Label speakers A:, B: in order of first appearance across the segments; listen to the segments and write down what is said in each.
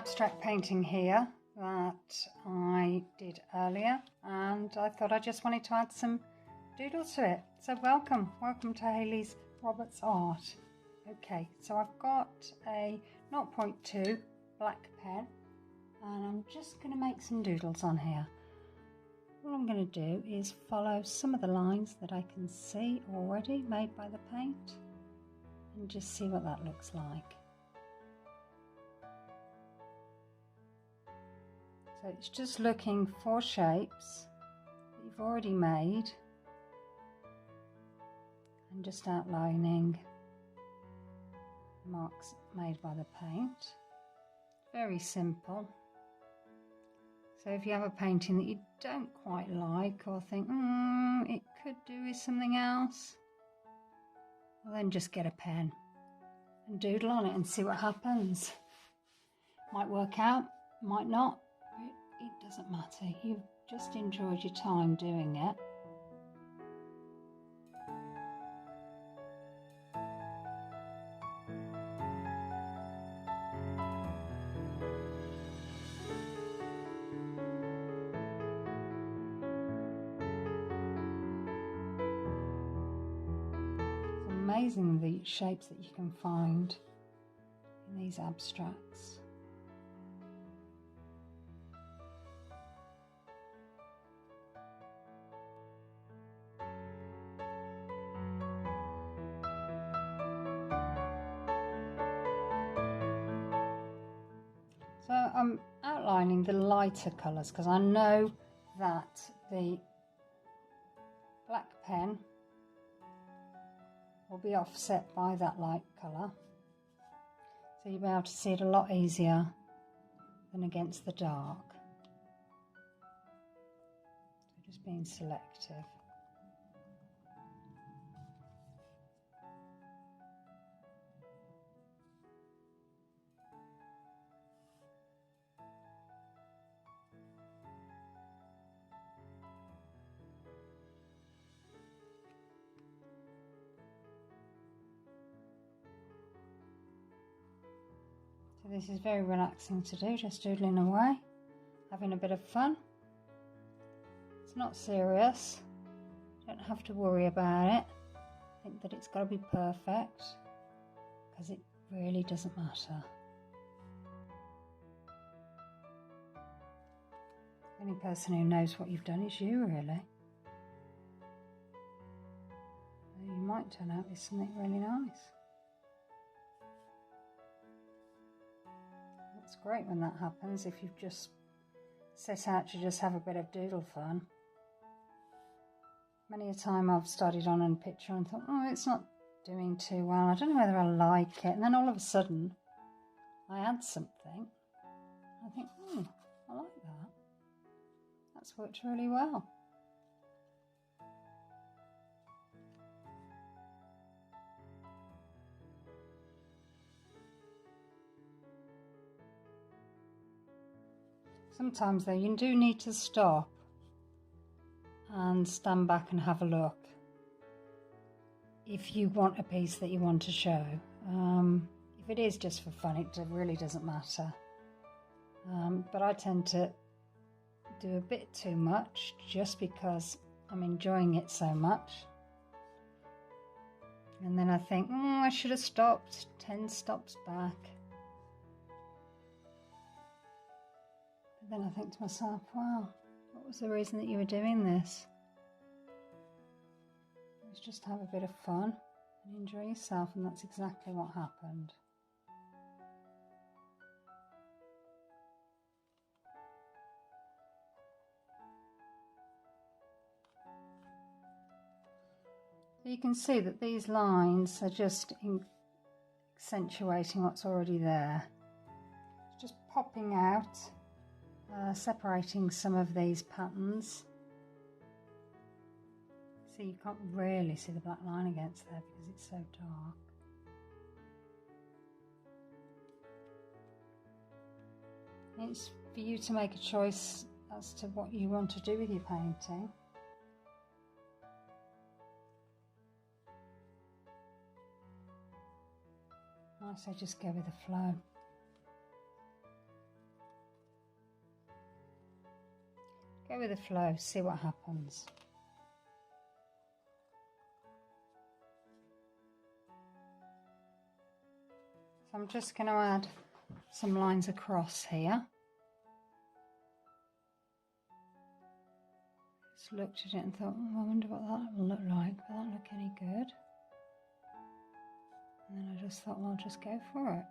A: abstract painting here that I did earlier, and I thought I just wanted to add some doodles to it. So welcome to Hayley's Roberts Art. Okay, so I've got a 0.2 black pen and I'm just going to make some doodles on here. All I'm going to do is follow some of the lines that I can see already made by the paint and just see what that looks like. So it's just looking for shapes that you've already made and just outlining marks made by the paint. Very simple. So if you have a painting that you don't quite like or think, it could do with something else, well, then just get a pen and doodle on it and see what happens. Might work out, might not. It doesn't matter. You've just enjoyed your time doing it. It's amazing the shapes that you can find in these abstracts. So I'm outlining the lighter colours because I know that the black pen will be offset by that light colour. So you'll be able to see it a lot easier than against the dark. So just being selective. So this is very relaxing to do, just doodling away, having a bit of fun. It's not serious, you don't have to worry about it. Think that it's got to be perfect, because it really doesn't matter. The only person who knows what you've done is you, really. You might turn out with something really nice. It's great when that happens, if you've just set out to just have a bit of doodle fun. Many a time I've studied on a picture and thought, it's not doing too well, I don't know whether I like it, and then all of a sudden I add something, I think, I like that. That's worked really well. Sometimes though you do need to stop and stand back and have a look if you want a piece that you want to show. If it is just for fun, it really doesn't matter. But I tend to do a bit too much just because I'm enjoying it so much. And then I think, I should have stopped 10 stops back. Then I think to myself, wow, what was the reason that you were doing this? It was just to have a bit of fun and enjoy yourself, and that's exactly what happened. So you can see that these lines are just accentuating what's already there. It's just popping out. Separating some of these patterns. See, you can't really see the black line against there because it's so dark. It's for you to make a choice as to what you want to do with your painting. I say just go with the flow. Go with the flow, see what happens. So I'm just going to add some lines across here. Just looked at it and thought, oh, I wonder what that will look like. Will that look any good? And then I just thought, well, I'll just go for it.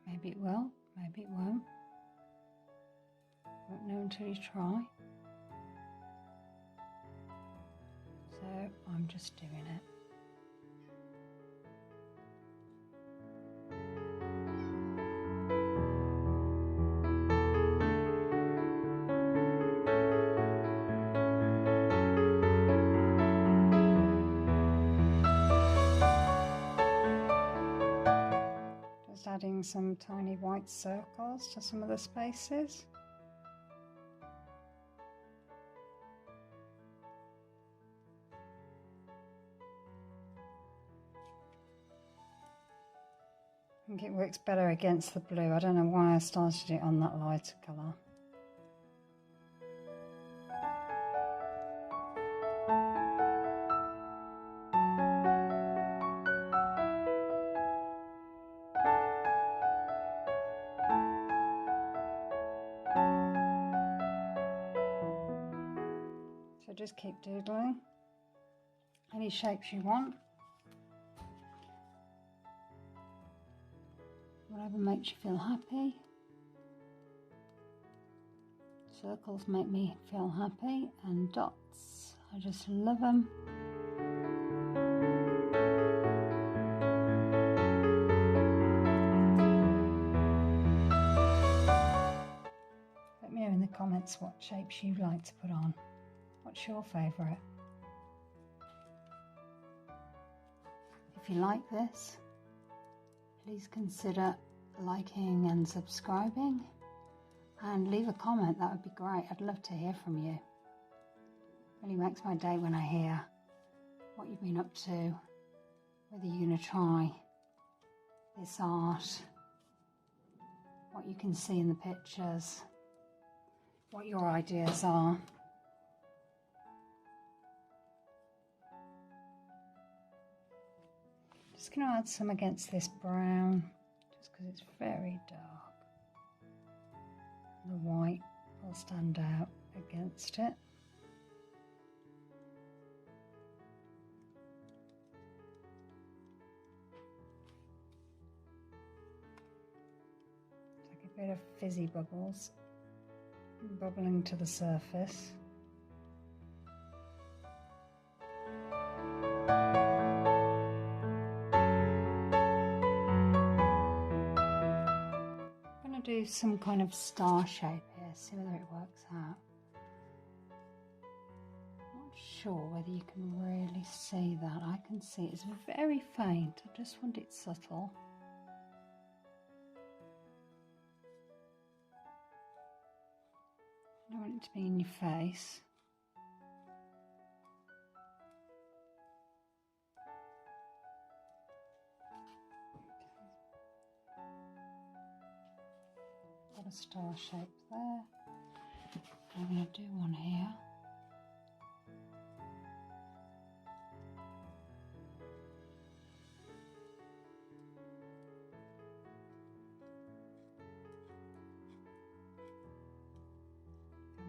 A: Maybe it will, maybe it won't. Won't know until you try. So I'm just doing it. Adding some tiny white circles to some of the spaces. I think it works better against the blue. I don't know why I started it on that lighter colour. So just keep doodling any shapes you want. Whatever makes you feel happy. Circles make me feel happy, and dots, I just love them. Let me know in the comments what shapes you like to put on. What's your favourite? If you like this, please consider liking and subscribing, and leave a comment. That would be great. I'd love to hear from you. It really makes my day when I hear what you've been up to, whether you're going to try this art, what you can see in the pictures, what your ideas are. Just going to add some against this brown, just because it's very dark. The white will stand out against it. It's like a bit of fizzy bubbles bubbling to the surface. Do some kind of star shape here, see whether it works out. Not sure whether you can really see that. I can see it's very faint. I just want it subtle. I don't want it to be in your face. Got a star shape there. I'm going to do one here.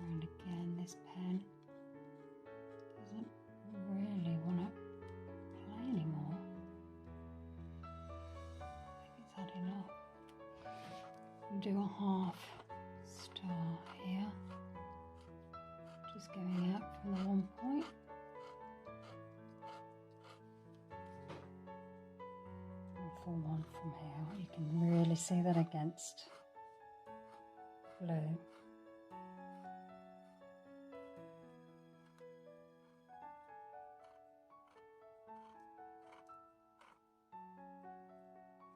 A: And again, this pen doesn't really want to play anymore. I think it's had enough. Do a half star here, just going out from the one point. And a full one from here. You can really see that against blue.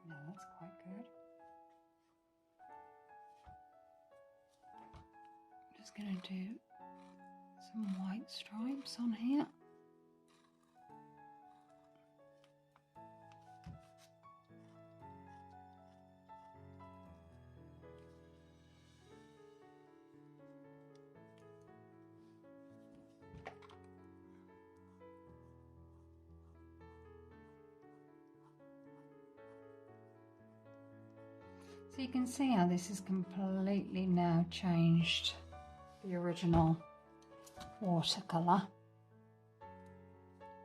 A: Yeah, that's quite good. Just going to do some white stripes on here. So you can see how this is completely now changed the original watercolour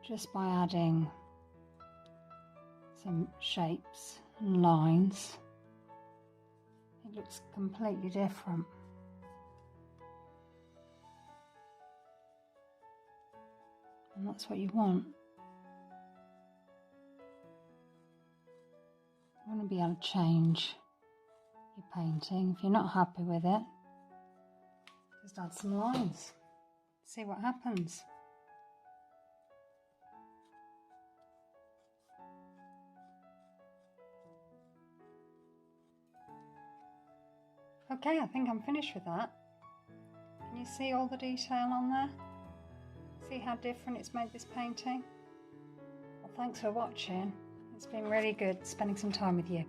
A: just by adding some shapes and lines. It looks completely different. And that's what you want. You want to be able to change your painting. If you're not happy with it, just add some lines. See what happens. Okay, I think I'm finished with that. Can you see all the detail on there? See how different it's made this painting? Well, thanks for watching. It's been really good spending some time with you.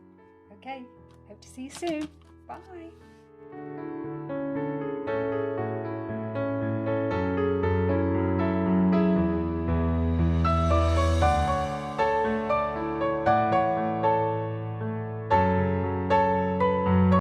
A: Okay, hope to see you soon. Bye.